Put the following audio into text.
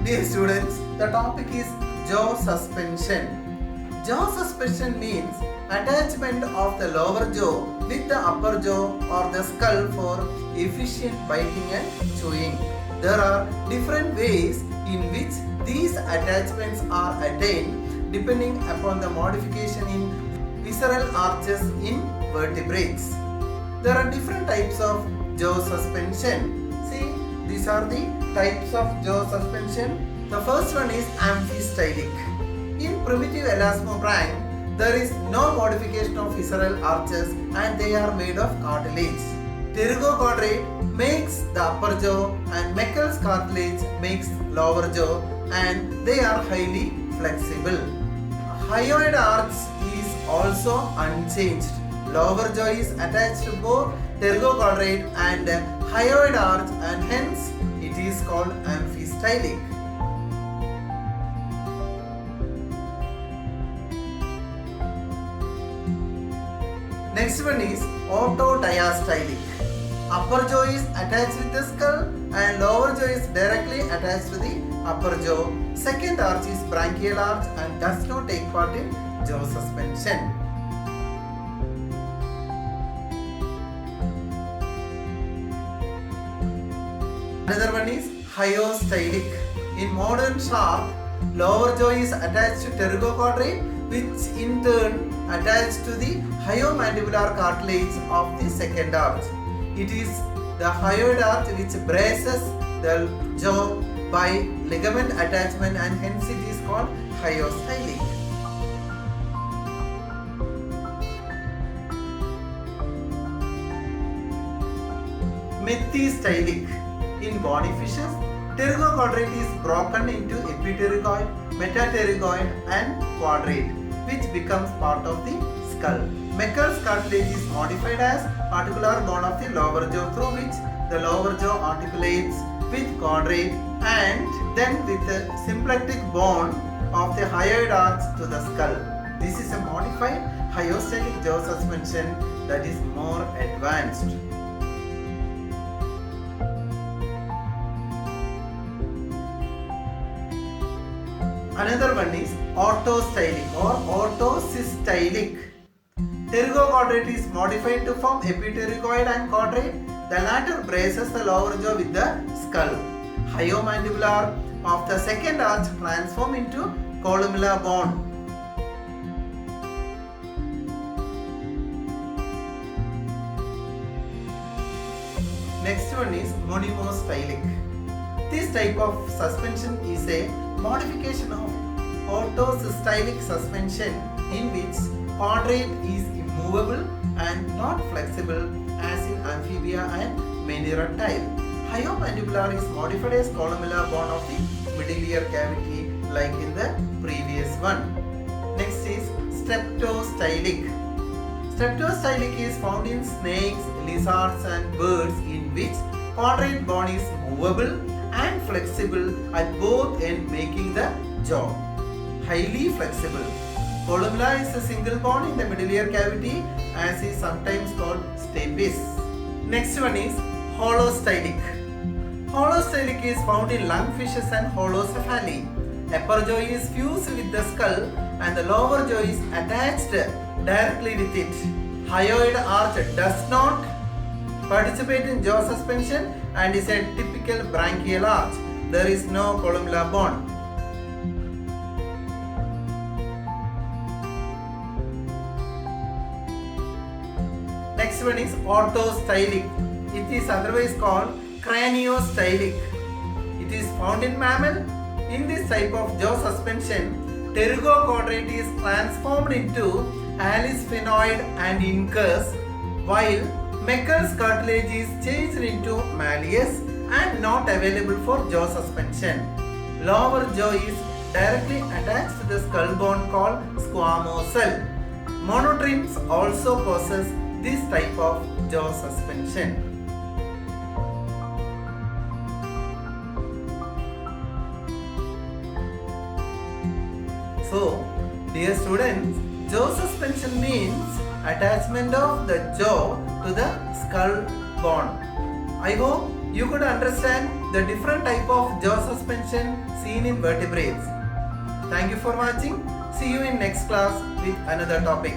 Dear students, the topic is jaw suspension. Jaw suspension means attachment of the lower jaw with the upper jaw or the skull for efficient biting and chewing. There are different ways in which these attachments are attained depending upon the modification in visceral arches in vertebrates. There are different types of jaw suspension. See, these are the types of jaw suspension. The first one is amphistylic. In primitive elasmobranch, there is no modification of visceral arches and they are made of cartilage. Pterygochondrate makes the upper jaw and Meckel's cartilage makes lower jaw and they are highly flexible. Hyoid arch is also unchanged. Lower jaw is attached to both pterygochondrate and hyoid arch and hence it is called amphistylic. Next one is autodiastylic. Upper jaw is attached with the skull and lower jaw is directly attached to the upper jaw. Second arch is branchial arch and does not take part in jaw suspension. Another one is hyostylic. In modern shark, lower jaw is attached to pterygochondrate, which in turn attached to the hyomandibular cartilage of the second arch. It is the hyoid arch which braces the jaw by ligament attachment and hence it is called hyostylic. Methystylic. In bony fishes, pterygochondrate is broken into epipterygoid, metapterygoid and quadrate, which becomes part of the skull. Meckel's cartilage is modified as articular bone of the lower jaw through which the lower jaw articulates with quadrate and then with the symplectic bone of the hyoid arch to the skull. This is a modified hyostylic jaw suspension that is more advanced. Another one is autostylic or autocystylic. Pterygochondrate is modified to form epipterygoid and quadrate. The latter braces the lower jaw with the skull. Hyomandibular of the second arch transform into columella bone. Next one is monimostylic. This type of suspension is a modification of autocystylic suspension in which quadrate is immovable and not flexible as in amphibia and many reptile. Hyomandibular is modified as columella bone of the middle ear cavity like in the previous one. Next is streptostylic. Streptostylic is found in snakes, lizards and birds in which quadrate bone is movable and flexible at both ends making the jaw highly flexible. Columella is a single bone in the middle ear cavity as is sometimes called stapes. Next one is holostylic. Holostylic is found in lungfishes and holocephali. Upper jaw is fused with the skull and the lower jaw is attached directly with it. Hyoid arch does not participate in jaw suspension and is a typical branchial arch. There is no columella bone. Next one is autostylic. It is otherwise called craniostylic. It is found in mammal. In this type of jaw suspension, pterygochondrate is transformed into alisphenoid and incus, while Meckel's cartilage is changed into malleus and not available for jaw suspension. Lower jaw is directly attached to the skull bone called squamosal. Monotremes also possess this type of jaw suspension. So, dear students, jaw suspension means attachment of the jaw to the skull bone. I hope you could understand the different type of jaw suspension seen in vertebrates. Thank you for watching. See you in next class with another topic.